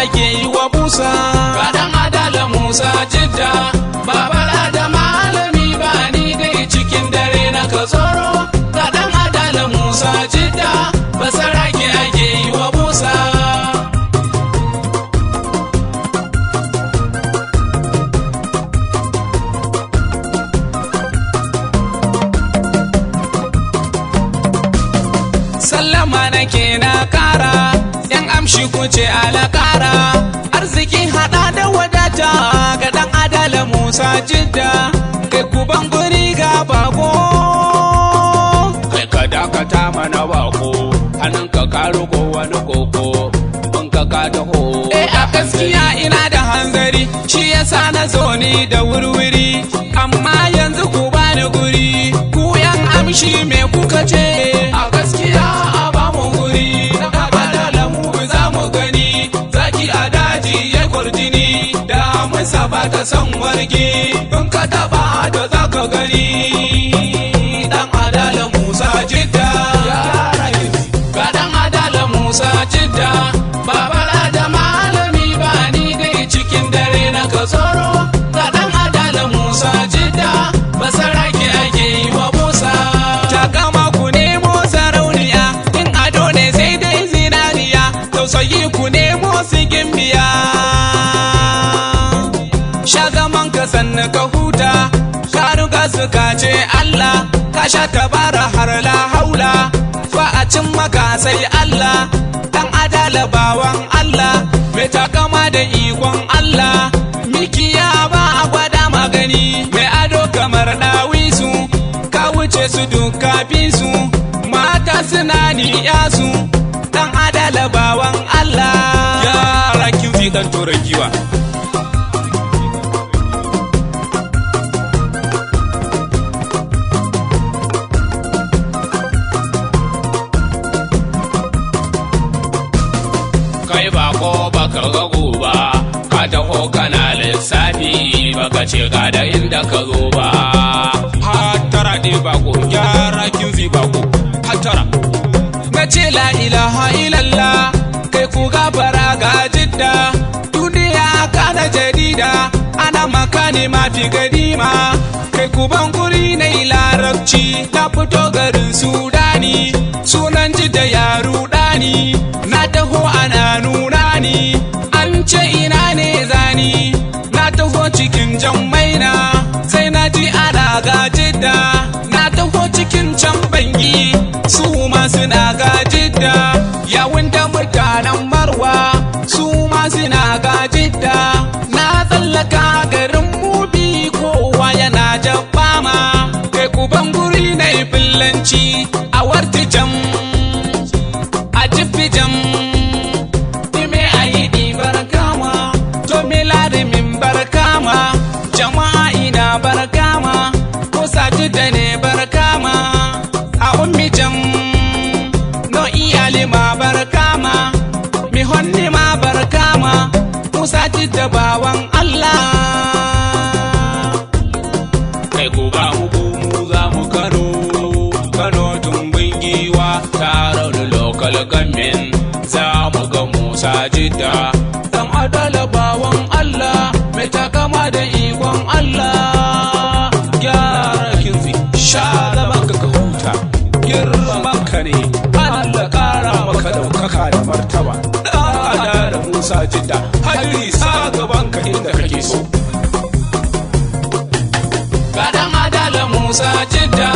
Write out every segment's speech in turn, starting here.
ake yi wa busa. Gadan Adala Musa Jidda, babala da malami ba ni dai cikin dare na ka tsoro. Gadan Adala Musa Jidda, basarake ake yi wa busa. Sallama nake na kara, yan amshi kuce alakara, arziki hada da wadata ga dan Adala Musa Jidda, kai kuban guri ga bako. Kai ka dakata mana bako, hannun ka ruko wani koko, in ka taho. A gaskiya ina da hanzari, shi yasa na zo ni da wurwuri, amma yanzu ku bani guri, ku yan amshi me kuka ce? A gaskiya a bamu guri, na Adala mu za mu gani, zaki a daji ya kwarjini, da musa ba ta san wargi, in ka taba da za ka gani. Dan Adala Musa Jidda, ga dan Adala Musa Jidda, babala da malami ba ni dai cikin dare na ka tsoro. Ga dan Adala Musa Jidda, basarake ake yi wa busa. Takama ku nemo sarauniya, in ado ne sai dai zinariya, tausayi ku nemo sigin biya. Sha zaman ka sannu ka huta, ka ruga suka ce Allah, ka sha tabara har la haula, ba a cin maka sai Allah. Dan Adala bawan Allah, mai takama da ikon Allah, mikiya ba a gwada magani, mai ado kamar dawisu, ka wuce su duka su, mata suna niya su. Dan Adala bawan Allah, yara kifi dan turan giwa. Kai bako baka rago ba, ka taho kana lissafi, baka ce ga da inda ka zo ba. Hatara ɗe bako, gyara kinzi bako, hatara. Na ce la ilaha illallah, kai ku gafara ga Jidda, duniya kana jarida, ana makani mafi gadima, kai ku ban guri na larabci, na fito garin Sudani, sunan Jidda ya rudani, na taho ana nuna ni, an ce ina ne zani, na taho cikin jammaina, sai na ji ana ga Jidda, na taho cikin can bangi, su ma suna ga Jidda, yawun da mutanen Marwa, su ma suna ga Jidda, na tsallaka garin Mubi, kowa yana jabbama, kai kuban guri na fillanci, a warti jam, a jifi jam. Jama'a ina barkama, ko Jidda ne barkama, a ummi jam, no iyali ma barkama, mi honni ma barkama, Musa Jidda bawan Allah. Kai ku ba mu za mu Kano tumbin giwa, tare da local government, za mu ga Musa Jidda. Dan Adala bawan Allah, mai takama da ikon Allah. Gyara kinzi, sha zaman ka huta, girman ka ne, Allah kara maka daukaka da martaba. Dan Adala Musa Jidda, hadiri sa gaban ka inda kake so. Ga dan Adala Musa Jidda,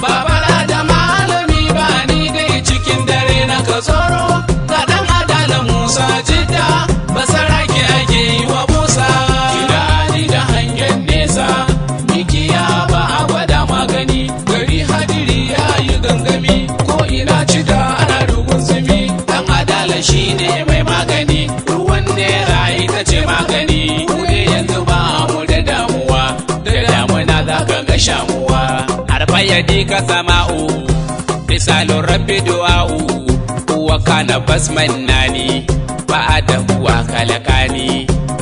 babala da malami ba ni dai cikin dare na ka tsoro. Ga dan Adala Musa Jidda, basarake ake yi wa busa. Gidani da hangen nesa, mikiya ba a gwada magani, gari hadiri ya yi gangami, ko ina cida ana rugun zumi. Dan Adala shi ne mai magani, ruwan nera ita ce magani, mu ne yanzu ba mu da damuwa, da damuna za ka ga shamuwa. Harfa yadi ka sama'u, misalin rabbi du'a'u, wa kana basman nani, ba'ada huwa kalakani,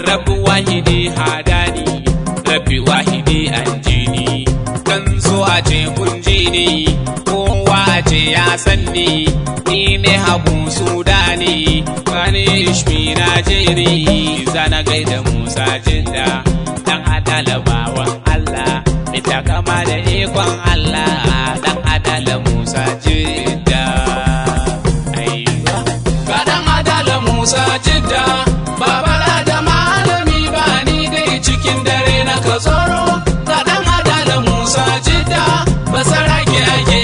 rabbi wahidi hadani, rabbi wahidi anjini. Kan so a ce kun ji ni, kowa a ce ya san ni ne Habu Sudani. Najeri Sani Ishmi Najeri zana gaida Musa Jidda dan adala bawan Allah ita kama da ikon Allah dan adala Musa Jidda ga dan adala Musa Jidda babala da malami ba ni dai cikin dare na ka tsoro ga dan adala Musa Jidda basarake ake